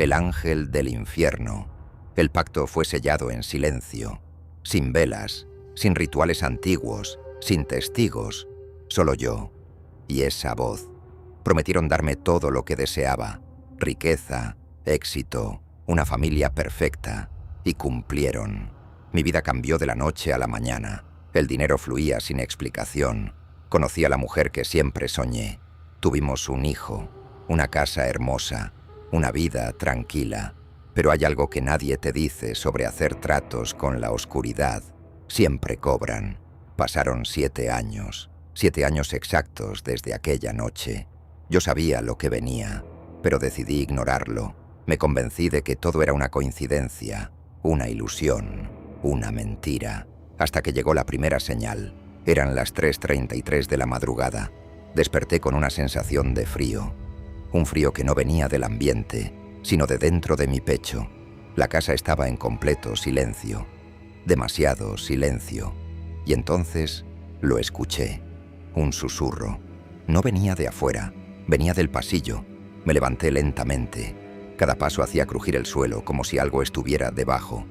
el ángel del infierno. El pacto fue sellado en silencio, sin velas, sin rituales antiguos, sin testigos, solo yo y esa voz. Prometieron darme todo lo que deseaba, riqueza, éxito, una familia perfecta, y cumplieron. Mi vida cambió de la noche a la mañana. El dinero fluía sin explicación. Conocí a la mujer que siempre soñé. Tuvimos un hijo, una casa hermosa, una vida tranquila. Pero hay algo que nadie te dice sobre hacer tratos con la oscuridad. Siempre cobran. Pasaron 7 años, 7 años exactos desde aquella noche. Yo sabía lo que venía, pero decidí ignorarlo. Me convencí de que todo era una coincidencia, una ilusión, una mentira, hasta que llegó la primera señal. Eran las 3:33 de la madrugada. Desperté con una sensación de frío. Un frío que no venía del ambiente, sino de dentro de mi pecho. La casa estaba en completo silencio. Demasiado silencio. Y entonces lo escuché. Un susurro. No venía de afuera, venía del pasillo. Me levanté lentamente. Cada paso hacía crujir el suelo como si algo estuviera debajo,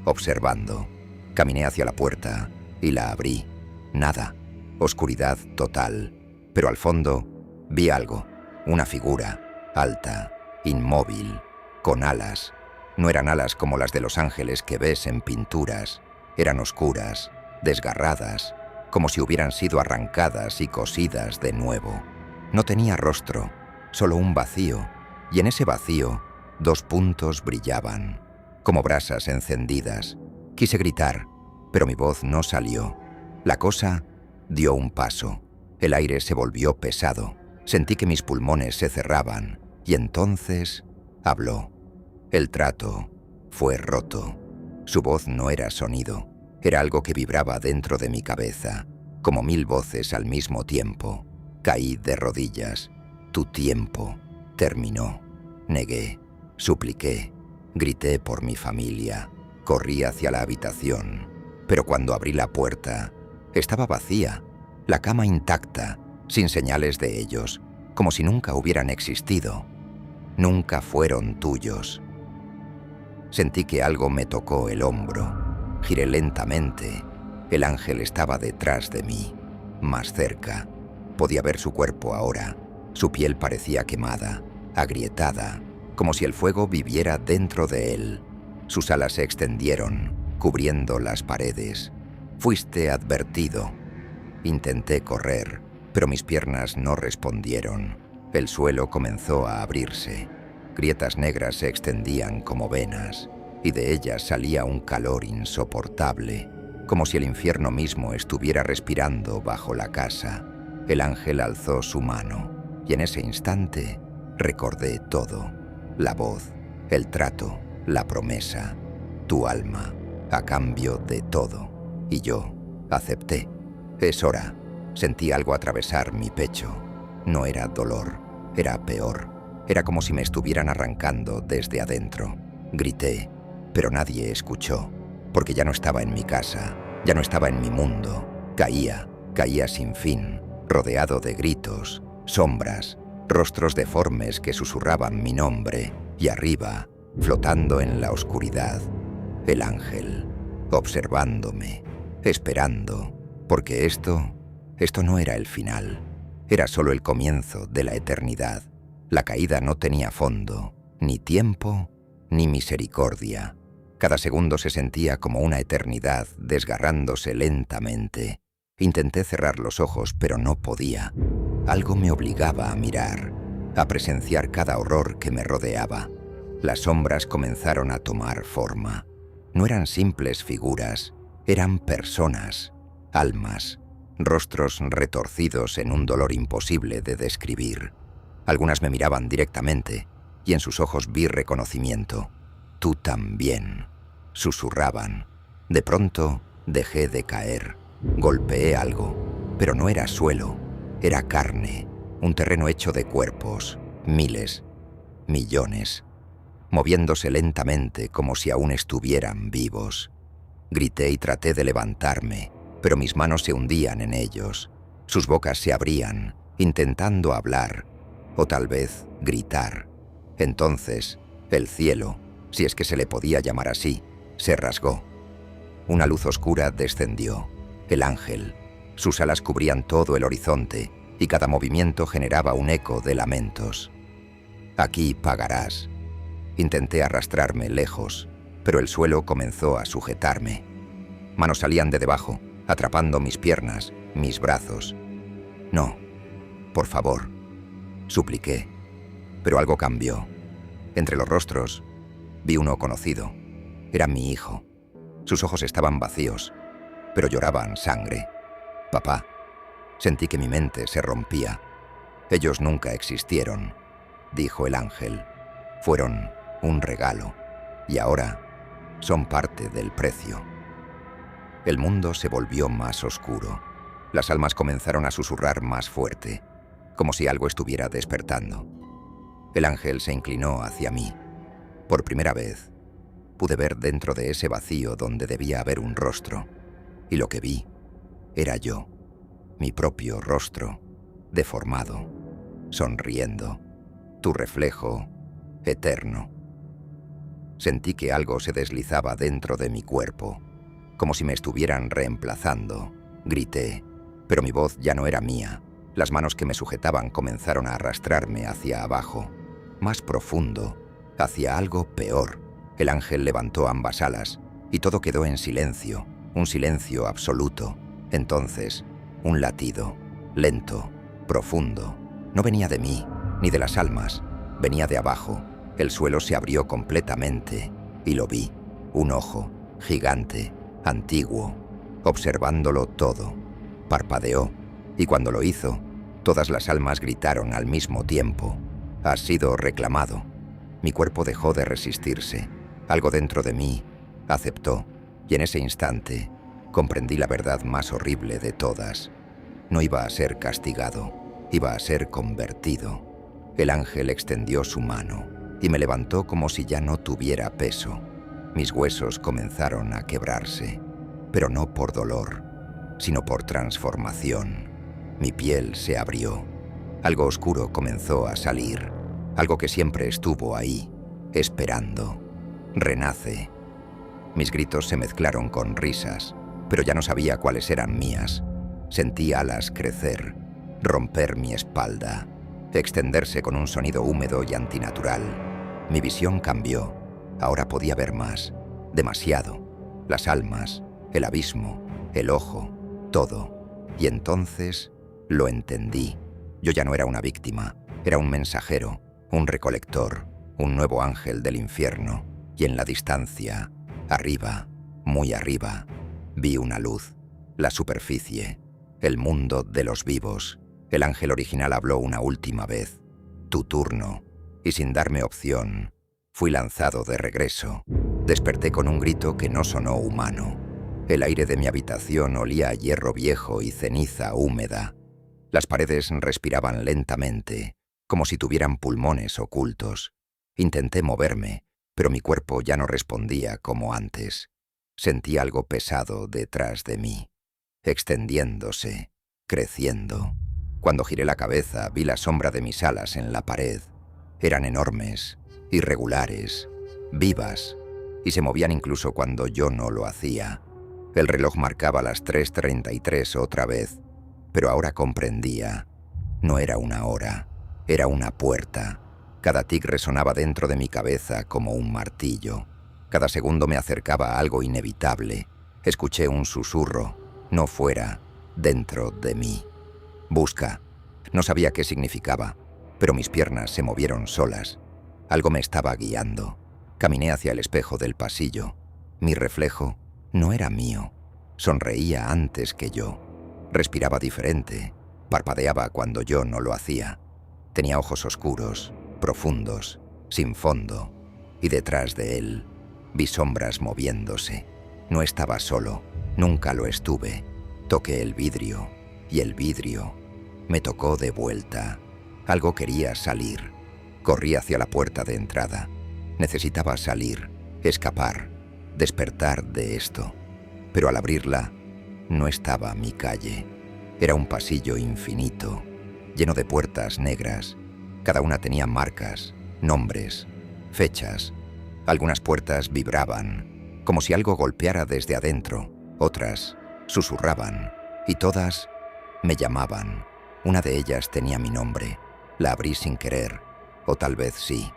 observando. Caminé hacia la puerta y la abrí. Nada. Oscuridad total. Pero al fondo vi algo. Una figura, alta, inmóvil, con alas. No eran alas como las de los ángeles que ves en pinturas. Eran oscuras, desgarradas, como si hubieran sido arrancadas y cosidas de nuevo. No tenía rostro, solo un vacío, y en ese vacío 2 puntos brillaban, como brasas encendidas. Quise gritar, pero mi voz no salió. La cosa dio un paso. El aire se volvió pesado. Sentí que mis pulmones se cerraban, y entonces habló. El trato fue roto. Su voz no era sonido, era algo que vibraba dentro de mi cabeza, como 1000 voces al mismo tiempo. Caí de rodillas. Tu tiempo terminó. Negué, supliqué, grité por mi familia, corrí hacia la habitación, pero cuando abrí la puerta, estaba vacía, la cama intacta, sin señales de ellos, como si nunca hubieran existido. Nunca fueron tuyos. Sentí que algo me tocó el hombro. Giré lentamente. El ángel estaba detrás de mí, más cerca. Podía ver su cuerpo ahora. Su piel parecía quemada, agrietada, como si el fuego viviera dentro de él. Sus alas se extendieron, cubriendo las paredes. Fuiste advertido. Intenté correr, pero mis piernas no respondieron. El suelo comenzó a abrirse. Grietas negras se extendían como venas, y de ellas salía un calor insoportable, como si el infierno mismo estuviera respirando bajo la casa. El ángel alzó su mano, y en ese instante recordé todo. La voz, el trato, la promesa, tu alma, a cambio de todo. Y yo acepté. Es hora. Sentí algo atravesar mi pecho. No era dolor, era peor. Era como si me estuvieran arrancando desde adentro. Grité, pero nadie escuchó, porque ya no estaba en mi casa, ya no estaba en mi mundo. Caía sin fin, rodeado de gritos, sombras, rostros deformes que susurraban mi nombre, y arriba, flotando en la oscuridad, el ángel, observándome, esperando, porque esto no era el final, era solo el comienzo de la eternidad. La caída no tenía fondo, ni tiempo, ni misericordia. Cada segundo se sentía como una eternidad desgarrándose lentamente. Intenté cerrar los ojos, pero no podía. Algo me obligaba a mirar, a presenciar cada horror que me rodeaba. Las sombras comenzaron a tomar forma. No eran simples figuras, eran personas, almas, rostros retorcidos en un dolor imposible de describir. Algunas me miraban directamente, y en sus ojos vi reconocimiento. Tú también, susurraban. De pronto dejé de caer. Golpeé algo, pero no era suelo, era carne, un terreno hecho de cuerpos, miles, millones, moviéndose lentamente como si aún estuvieran vivos. Grité y traté de levantarme, pero mis manos se hundían en ellos. Sus bocas se abrían, intentando hablar, o tal vez gritar. Entonces, El cielo, si es que se le podía llamar así, se rasgó. Una luz oscura descendió. El ángel. Sus alas cubrían todo el horizonte y cada movimiento generaba un eco de lamentos. Aquí pagarás. Intenté arrastrarme lejos, pero el suelo comenzó a sujetarme. Manos salían de debajo, atrapando mis piernas, mis brazos. No, por favor, supliqué, pero algo cambió. Entre los rostros, vi uno conocido. Era mi hijo. Sus ojos estaban vacíos, pero lloraban sangre. Papá. Sentí que mi mente se rompía. Ellos nunca existieron, dijo el ángel. Fueron un regalo, y ahora son parte del precio. El mundo se volvió más oscuro. Las almas comenzaron a susurrar más fuerte, como si algo estuviera despertando. El ángel se inclinó hacia mí. Por primera vez, pude ver dentro de ese vacío donde debía haber un rostro, y lo que vi era yo, mi propio rostro, deformado, sonriendo, tu reflejo eterno. Sentí que algo se deslizaba dentro de mi cuerpo, como si me estuvieran reemplazando. Grité, pero mi voz ya no era mía. Las manos que me sujetaban comenzaron a arrastrarme hacia abajo, más profundo, hacia algo peor. El ángel levantó ambas alas y todo quedó en silencio, un silencio absoluto. Entonces, un latido, lento, profundo. No venía de mí, ni de las almas, venía de abajo. El suelo se abrió completamente y lo vi, un ojo, gigante, antiguo, observándolo todo. Parpadeó, y cuando lo hizo, todas las almas gritaron al mismo tiempo. Has sido reclamado. Mi cuerpo dejó de resistirse. Algo dentro de mí aceptó, y en ese instante comprendí la verdad más horrible de todas. No iba a ser castigado, iba a ser convertido. El ángel extendió su mano y me levantó como si ya no tuviera peso. Mis huesos comenzaron a quebrarse, pero no por dolor, sino por transformación. Mi piel se abrió. Algo oscuro comenzó a salir, algo que siempre estuvo ahí, esperando. Renace. Mis gritos se mezclaron con risas, pero ya no sabía cuáles eran mías. Sentí alas crecer, romper mi espalda, extenderse con un sonido húmedo y antinatural. Mi visión cambió. Ahora podía ver más, demasiado. Las almas, el abismo, el ojo, todo. Y entonces lo entendí. Yo ya no era una víctima, era un mensajero, un recolector, un nuevo ángel del infierno. Y en la distancia, arriba, muy arriba, vi una luz, la superficie, el mundo de los vivos. El ángel original habló una última vez. Tu turno. Y sin darme opción, fui lanzado de regreso. Desperté con un grito que no sonó humano. El aire de mi habitación olía a hierro viejo y ceniza húmeda. Las paredes respiraban lentamente, como si tuvieran pulmones ocultos. Intenté moverme, pero mi cuerpo ya no respondía como antes. Sentí algo pesado detrás de mí, extendiéndose, creciendo. Cuando giré la cabeza, vi la sombra de mis alas en la pared. Eran enormes, irregulares, vivas, y se movían incluso cuando yo no lo hacía. El reloj marcaba las 3:33 otra vez, pero ahora comprendía. No era una hora, era una puerta. Cada tic resonaba dentro de mi cabeza como un martillo. Cada segundo me acercaba a algo inevitable. Escuché un susurro, no fuera, dentro de mí. Busca. No sabía qué significaba, pero mis piernas se movieron solas. Algo me estaba guiando. Caminé hacia el espejo del pasillo. Mi reflejo no era mío. Sonreía antes que yo. Respiraba diferente. Parpadeaba cuando yo no lo hacía. Tenía ojos oscuros, profundos, sin fondo. Y detrás de él vi sombras moviéndose. No estaba solo. Nunca lo estuve. Toqué el vidrio, y el vidrio me tocó de vuelta. Algo quería salir. Corrí hacia la puerta de entrada. Necesitaba salir, escapar, despertar de esto. Pero al abrirla, no estaba mi calle. Era un pasillo infinito, lleno de puertas negras. Cada una tenía marcas, nombres, fechas. Algunas puertas vibraban, como si algo golpeara desde adentro. Otras susurraban, y todas me llamaban. Una de ellas tenía mi nombre. La abrí sin querer, o tal vez sí.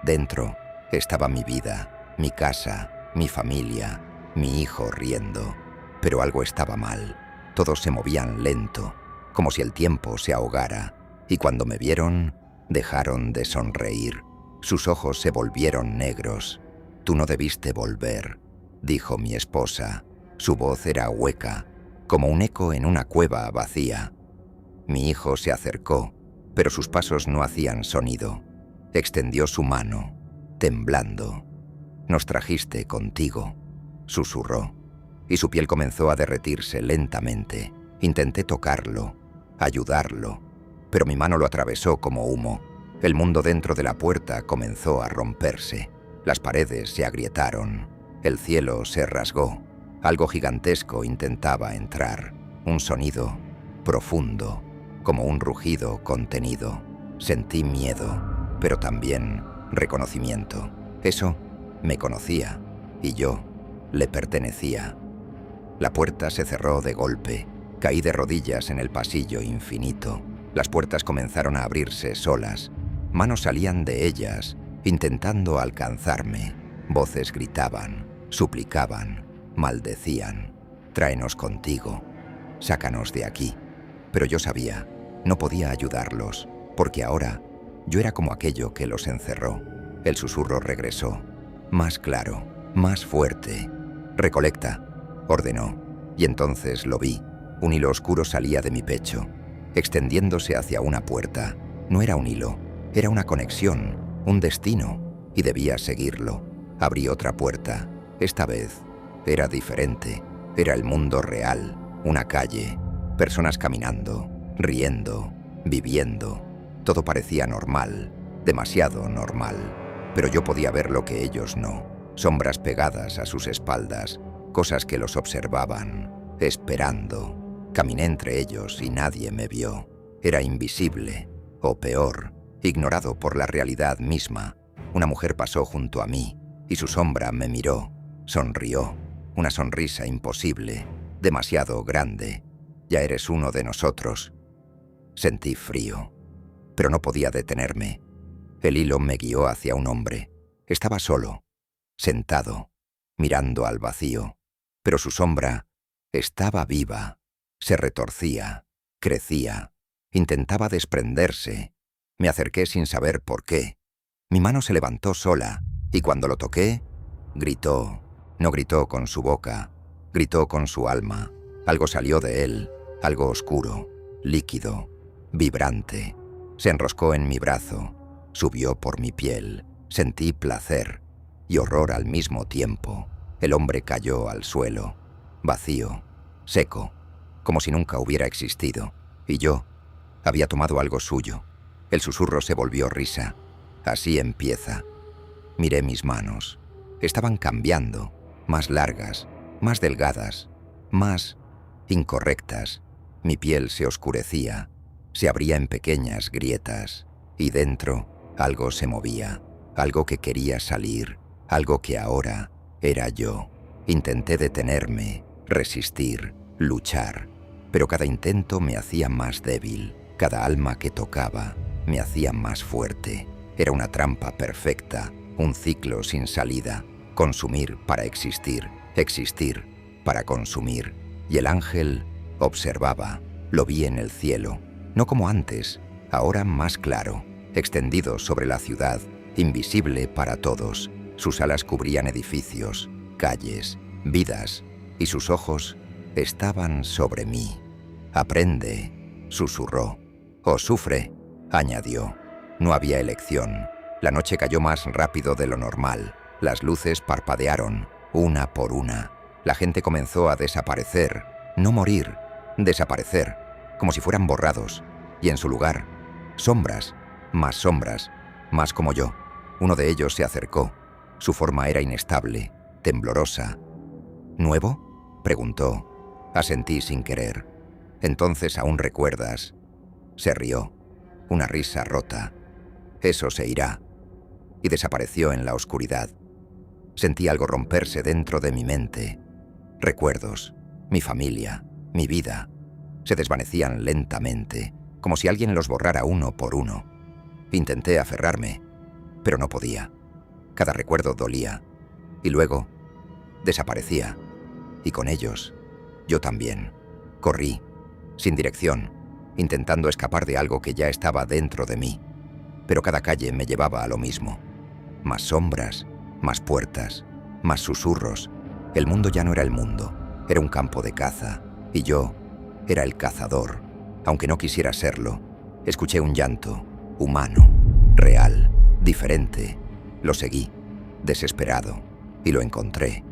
Dentro estaba mi vida, mi casa, mi familia, mi hijo riendo. Pero algo estaba mal. Todos se movían lento, como si el tiempo se ahogara, y cuando me vieron, dejaron de sonreír. Sus ojos se volvieron negros. «Tú no debiste volver», dijo mi esposa. Su voz era hueca, como un eco en una cueva vacía. Mi hijo se acercó, pero sus pasos no hacían sonido. Extendió su mano, temblando. «Nos trajiste contigo», susurró, y su piel comenzó a derretirse lentamente. Intenté tocarlo, ayudarlo, pero mi mano lo atravesó como humo. El mundo dentro de la puerta comenzó a romperse. Las paredes se agrietaron. El cielo se rasgó. Algo gigantesco intentaba entrar. Un sonido profundo, como un rugido contenido. Sentí miedo, pero también reconocimiento. Eso me conocía, y yo le pertenecía. La puerta se cerró de golpe. Caí de rodillas en el pasillo infinito. Las puertas comenzaron a abrirse solas. Manos salían de ellas, intentando alcanzarme. Voces gritaban, suplicaban, maldecían. «Tráenos contigo, sácanos de aquí». Pero yo sabía, no podía ayudarlos, porque ahora yo era como aquello que los encerró. El susurro regresó, más claro, más fuerte. «Recolecta», ordenó, y entonces lo vi. Un hilo oscuro salía de mi pecho, extendiéndose hacia una puerta. No era un hilo, era una conexión, un destino, y debía seguirlo. Abrí otra puerta. Esta vez era diferente. Era el mundo real, una calle, personas caminando, riendo, viviendo. Todo parecía normal, demasiado normal, pero yo podía ver lo que ellos no. Sombras pegadas a sus espaldas, cosas que los observaban, esperando. Caminé entre ellos y nadie me vio. Era invisible, o peor, ignorado por la realidad misma. Una mujer pasó junto a mí, y su sombra me miró, sonrió. Una sonrisa imposible, demasiado grande. «Ya eres uno de nosotros». Sentí frío, pero no podía detenerme. El hilo me guió hacia un hombre. Estaba solo, sentado, mirando al vacío, pero su sombra estaba viva. Se retorcía, crecía, intentaba desprenderse. Me acerqué sin saber por qué. Mi mano se levantó sola, y cuando lo toqué, gritó. No gritó con su boca, gritó con su alma. Algo salió de él, algo oscuro, líquido, vibrante. Se enroscó en mi brazo, subió por mi piel. Sentí placer y horror al mismo tiempo. El hombre cayó al suelo, vacío, seco, como si nunca hubiera existido. Y yo había tomado algo suyo. El susurro se volvió risa. «Así empieza». Miré mis manos. Estaban cambiando, más largas, más delgadas, más incorrectas. Mi piel se oscurecía, se abría en pequeñas grietas, y dentro algo se movía, algo que quería salir, algo que ahora era yo. Intenté detenerme, resistir, luchar, pero cada intento me hacía más débil. Cada alma que tocaba me hacía más fuerte. Era una trampa perfecta, un ciclo sin salida. Consumir para existir, existir para consumir. Y el ángel observaba. Lo vi en el cielo, no como antes, ahora más claro, extendido sobre la ciudad, invisible para todos. Sus alas cubrían edificios, calles, vidas, y sus ojos estaban sobre mí. «Aprende», susurró. «O sufre», añadió. No había elección. La noche cayó más rápido de lo normal. Las luces parpadearon, una por una. La gente comenzó a desaparecer, no morir, desaparecer, como si fueran borrados. Y en su lugar, sombras, más como yo. Uno de ellos se acercó. Su forma era inestable, temblorosa. «¿Nuevo?», preguntó. Asentí sin querer. «Entonces aún recuerdas». Se rió, una risa rota. «Eso se irá». y desapareció en la oscuridad. Sentí algo romperse dentro de mi mente. Recuerdos, mi familia, mi vida, se desvanecían lentamente, como si alguien los borrara uno por uno. Intenté aferrarme, pero no podía. Cada recuerdo dolía, y luego desaparecía, y con ellos, yo también. Corrí, sin dirección, intentando escapar de algo que ya estaba dentro de mí. Pero cada calle me llevaba a lo mismo. Más sombras, más puertas, más susurros. El mundo ya no era el mundo, era un campo de caza, y yo era el cazador. Aunque no quisiera serlo, escuché un llanto, humano, real, diferente. Lo seguí, desesperado, y lo encontré.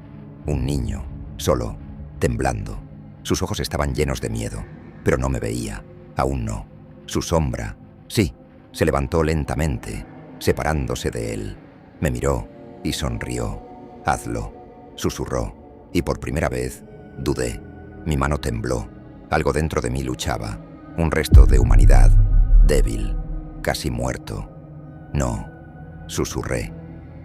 Un niño, solo, temblando. Sus ojos estaban llenos de miedo, pero no me veía, aún no. Su sombra, sí, se levantó lentamente, separándose de él. Me miró y sonrió. «Hazlo», susurró, y por primera vez dudé. Mi mano tembló. Algo dentro de mí luchaba, un resto de humanidad, débil, casi muerto. «No», susurré,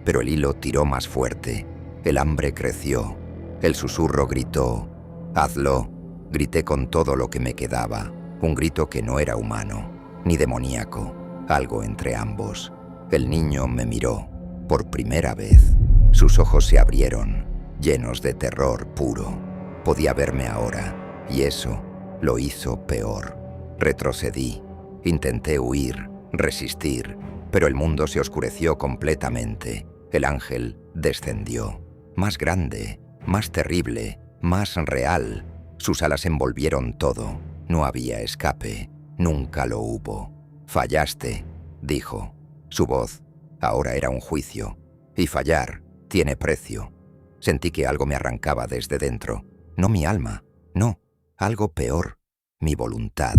pero el hilo tiró más fuerte. El hambre creció. El susurro gritó. «Hazlo», grité con todo lo que me quedaba. Un grito que no era humano, ni demoníaco, algo entre ambos. El niño me miró, por primera vez. Sus ojos se abrieron, llenos de terror puro. Podía verme ahora, y eso lo hizo peor. Retrocedí, intenté huir, resistir, pero el mundo se oscureció completamente. El ángel descendió, más grande, más terrible, más real. Sus alas envolvieron todo. No había escape, nunca lo hubo. «Fallaste», dijo. Su voz ahora era un juicio, y fallar tiene precio. Sentí que algo me arrancaba desde dentro. No mi alma, no, algo peor, mi voluntad.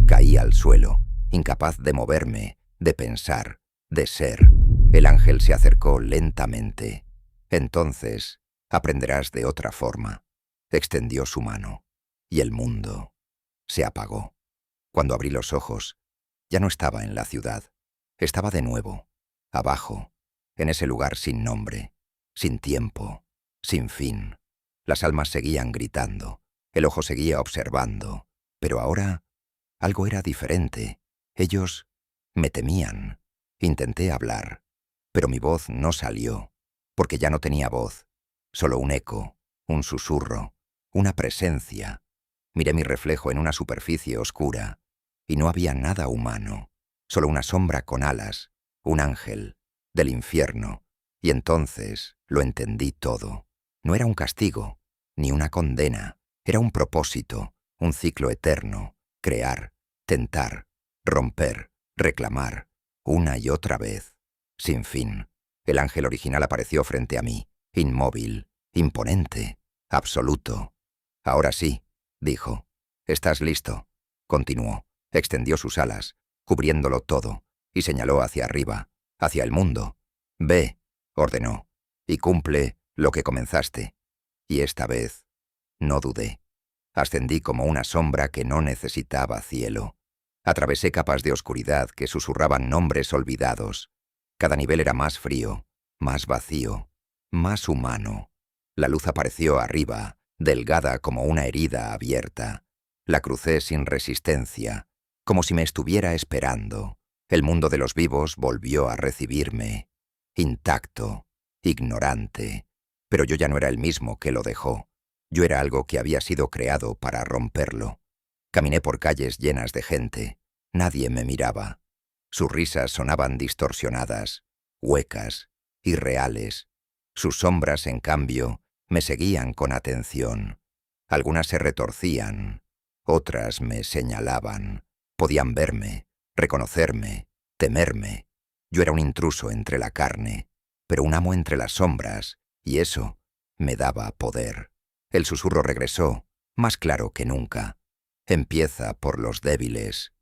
Caí al suelo, incapaz de moverme, de pensar, de ser. El ángel se acercó lentamente. «Entonces aprenderás de otra forma». Extendió su mano, y el mundo se apagó. Cuando abrí los ojos, ya no estaba en la ciudad. Estaba de nuevo, abajo, en ese lugar sin nombre, sin tiempo, sin fin. Las almas seguían gritando, el ojo seguía observando, pero ahora algo era diferente. Ellos me temían. Intenté hablar, pero mi voz no salió, porque ya no tenía voz, solo un eco, un susurro, una presencia. Miré mi reflejo en una superficie oscura, y no había nada humano, solo una sombra con alas, un ángel, del infierno, y entonces lo entendí todo. No era un castigo, ni una condena, era un propósito, un ciclo eterno, crear, tentar, romper, reclamar, una y otra vez, sin fin. El ángel original apareció frente a mí, inmóvil, imponente, absoluto. «Ahora sí», dijo. «¿Estás listo?», continuó. Extendió sus alas, cubriéndolo todo, y señaló hacia arriba, hacia el mundo. «Ve», ordenó, «y cumple lo que comenzaste». Y esta vez no dudé. Ascendí como una sombra que no necesitaba cielo. Atravesé capas de oscuridad que susurraban nombres olvidados. Cada nivel era más frío, más vacío, más humano. La luz apareció arriba, delgada como una herida abierta. La crucé sin resistencia, como si me estuviera esperando. El mundo de los vivos volvió a recibirme, intacto, ignorante. Pero yo ya no era el mismo que lo dejó. Yo era algo que había sido creado para romperlo. Caminé por calles llenas de gente. Nadie me miraba. Sus risas sonaban distorsionadas, huecas, irreales. Sus sombras, en cambio, me seguían con atención. Algunas se retorcían, otras me señalaban. Podían verme, reconocerme, temerme. Yo era un intruso entre la carne, pero un amo entre las sombras, y eso me daba poder. El susurro regresó, más claro que nunca. «Empieza por los débiles»,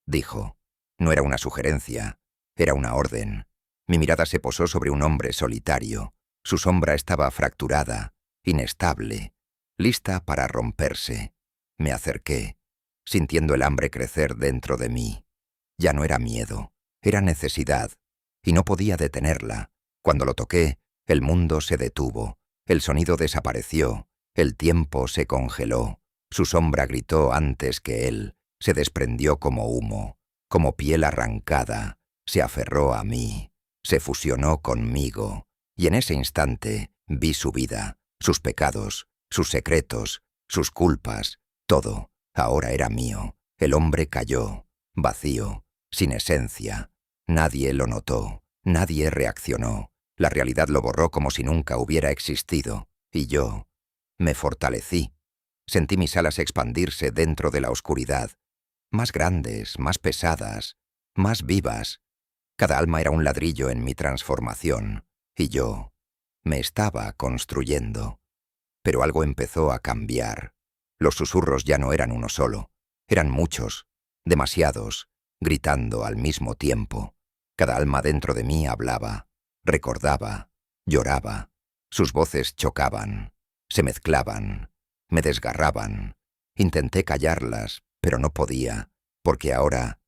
dijo. No era una sugerencia, era una orden. Mi mirada se posó sobre un hombre solitario. Su sombra estaba fracturada, inestable, lista para romperse. Me acerqué, sintiendo el hambre crecer dentro de mí. Ya no era miedo, era necesidad. y no podía detenerla. Cuando lo toqué, el mundo se detuvo, el sonido desapareció, el tiempo se congeló, su sombra gritó antes que él, se desprendió como humo, como piel arrancada, se aferró a mí, se fusionó conmigo, y en ese instante vi su vida, sus pecados, sus secretos, sus culpas, todo, ahora era mío. El hombre cayó, vacío, sin esencia. Nadie lo notó, nadie reaccionó. La realidad lo borró como si nunca hubiera existido, y yo me fortalecí. Sentí mis alas expandirse dentro de la oscuridad, más grandes, más pesadas, más vivas. Cada alma era un ladrillo en mi transformación, y yo me estaba construyendo. Pero algo empezó a cambiar. Los susurros ya no eran uno solo, eran muchos, demasiados, gritando al mismo tiempo. Cada alma dentro de mí hablaba, recordaba, lloraba. Sus voces chocaban, se mezclaban, me desgarraban. Intenté callarlas, pero no podía, porque ahora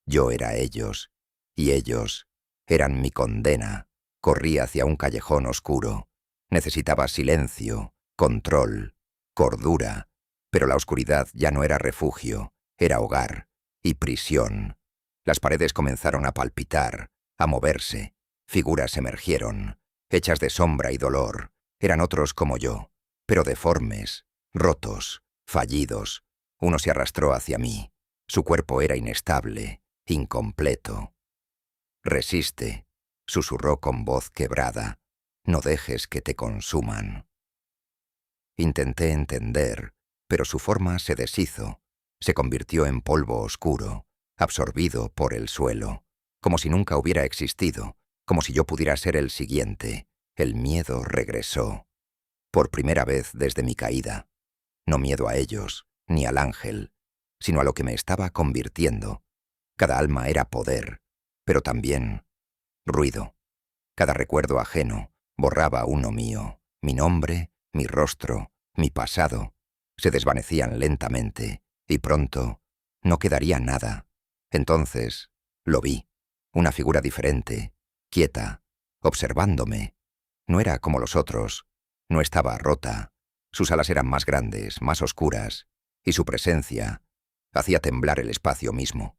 yo era ellos, y ellos eran mi condena. Corrí hacia un callejón oscuro. Necesitaba silencio, control, cordura, pero la oscuridad ya no era refugio, era hogar y prisión. Las paredes comenzaron a palpitar, a moverse, figuras emergieron, hechas de sombra y dolor. Eran otros como yo, pero deformes, rotos, fallidos. Uno se arrastró hacia mí. Su cuerpo era inestable, incompleto. «Resiste», susurró con voz quebrada. «No dejes que te consuman». Intenté entender, pero su forma se deshizo. Se convirtió en polvo oscuro, absorbido por el suelo, como si nunca hubiera existido, como si yo pudiera ser el siguiente. El miedo regresó. Por primera vez desde mi caída. No miedo a ellos, ni al ángel, sino a lo que me estaba convirtiendo. Cada alma era poder, pero también ruido. Cada recuerdo ajeno borraba uno mío, mi nombre, mi rostro, mi pasado. Se desvanecían lentamente, y pronto no quedaría nada. Entonces lo vi, una figura diferente, quieta, observándome. No era como los otros, no estaba rota. Sus alas eran más grandes, más oscuras, y su presencia hacía temblar el espacio mismo.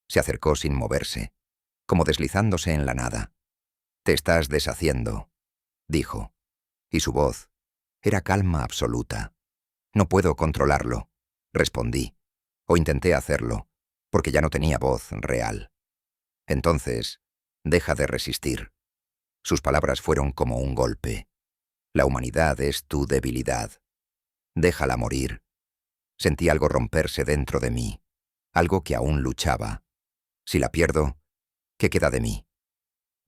Se acercó sin moverse, como deslizándose en la nada. «Te estás deshaciendo», dijo, y su voz era calma absoluta. «No puedo controlarlo», respondí, o intenté hacerlo, porque ya no tenía voz real. «Entonces, deja de resistir». Sus palabras fueron como un golpe. «La humanidad es tu debilidad. Déjala morir». Sentí algo romperse dentro de mí, algo que aún luchaba. «Si la pierdo, ¿qué queda de mí?».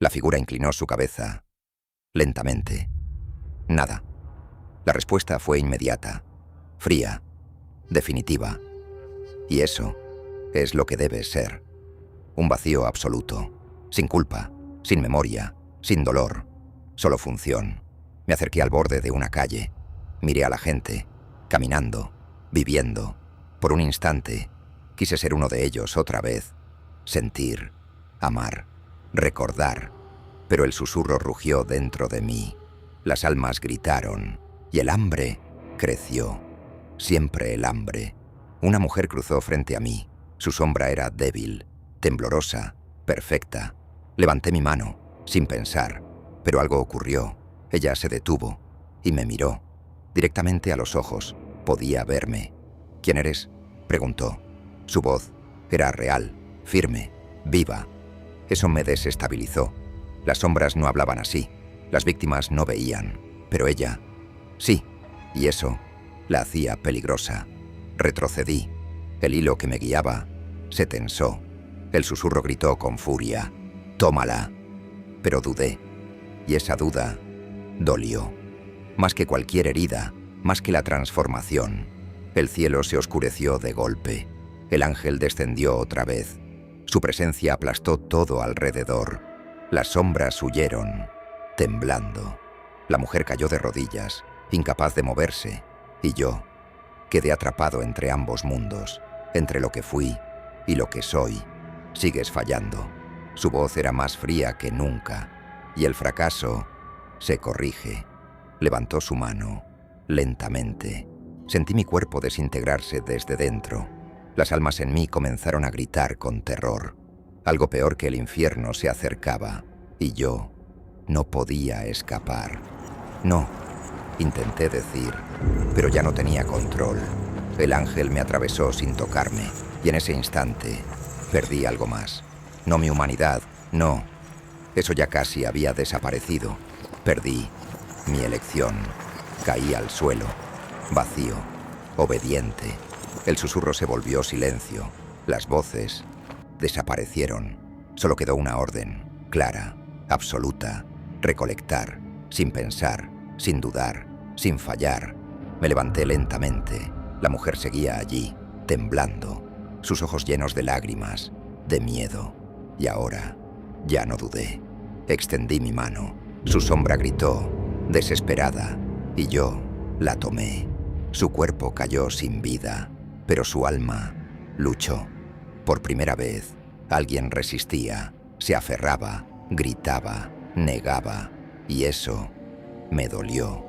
La figura inclinó su cabeza, lentamente. «Nada». La respuesta fue inmediata, fría, definitiva. «Y eso es lo que debe ser. Un vacío absoluto, sin culpa, sin memoria, sin dolor, solo función». Me acerqué al borde de una calle, miré a la gente, caminando, viviendo. Por un instante, quise ser uno de ellos otra vez, sentir, amar, recordar. Pero el susurro rugió dentro de mí. Las almas gritaron, y el hambre creció. Siempre el hambre. Una mujer cruzó frente a mí. Su sombra era débil, temblorosa, perfecta. Levanté mi mano, sin pensar, pero algo ocurrió. Ella se detuvo y me miró, directamente a los ojos. Podía verme. «¿Quién eres?», preguntó. Su voz era real, firme, viva. Eso me desestabilizó. Las sombras no hablaban así, las víctimas no veían, pero ella sí, y eso la hacía peligrosa. Retrocedí. El hilo que me guiaba se tensó. El susurro gritó con furia: «Tómala». Pero dudé, y esa duda dolió. Más que cualquier herida, más que la transformación. El cielo se oscureció de golpe. El ángel descendió otra vez. Su presencia aplastó todo alrededor. Las sombras huyeron, temblando. La mujer cayó de rodillas, incapaz de moverse, y yo quedé atrapado entre ambos mundos, entre lo que fui y lo que soy. «Sigues fallando». Su voz era más fría que nunca, y el fracaso se corrige. Levantó su mano, lentamente. Sentí mi cuerpo desintegrarse desde dentro. Las almas en mí comenzaron a gritar con terror. Algo peor que el infierno se acercaba, y yo no podía escapar. No, intenté decir, pero ya no tenía control. El ángel me atravesó sin tocarme, y en ese instante perdí algo más. No mi humanidad, no. Eso ya casi había desaparecido. Perdí mi elección. Caí al suelo, vacío, obediente. El susurro se volvió silencio. Las voces desaparecieron. Solo quedó una orden, clara, absoluta. Recolectar, sin pensar, sin dudar, sin fallar. Me levanté lentamente. La mujer seguía allí, temblando, sus ojos llenos de lágrimas, de miedo. Y ahora, ya no dudé. Extendí mi mano. Su sombra gritó, desesperada, y yo la tomé. Su cuerpo cayó sin vida, pero su alma luchó. Por primera vez, alguien resistía, se aferraba, gritaba, negaba, y eso me dolió,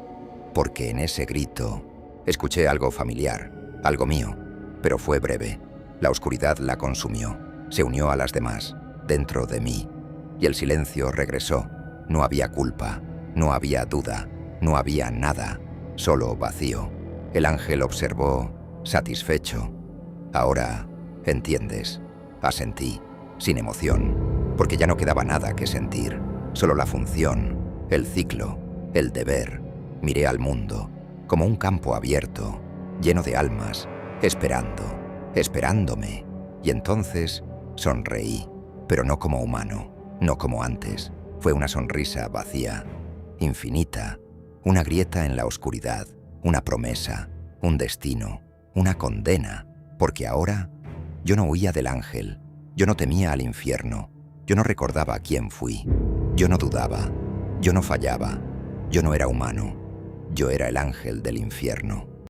porque en ese grito escuché algo familiar, algo mío, pero fue breve. La oscuridad la consumió, se unió a las demás, dentro de mí, y el silencio regresó. No había culpa, no había duda, no había nada, solo vacío. El ángel observó, satisfecho. Ahora entiendes, asentí, sin emoción, porque ya no quedaba nada que sentir, solo la función, el ciclo, el deber. Miré al mundo, como un campo abierto, lleno de almas, esperándome, y entonces sonreí, pero no como humano, no como antes. Fue una sonrisa vacía, infinita, una grieta en la oscuridad, una promesa, un destino, una condena, porque ahora yo no huía del ángel, yo no temía al infierno, yo no recordaba quién fui, yo no dudaba, yo no fallaba, yo no era humano, yo era el ángel del infierno.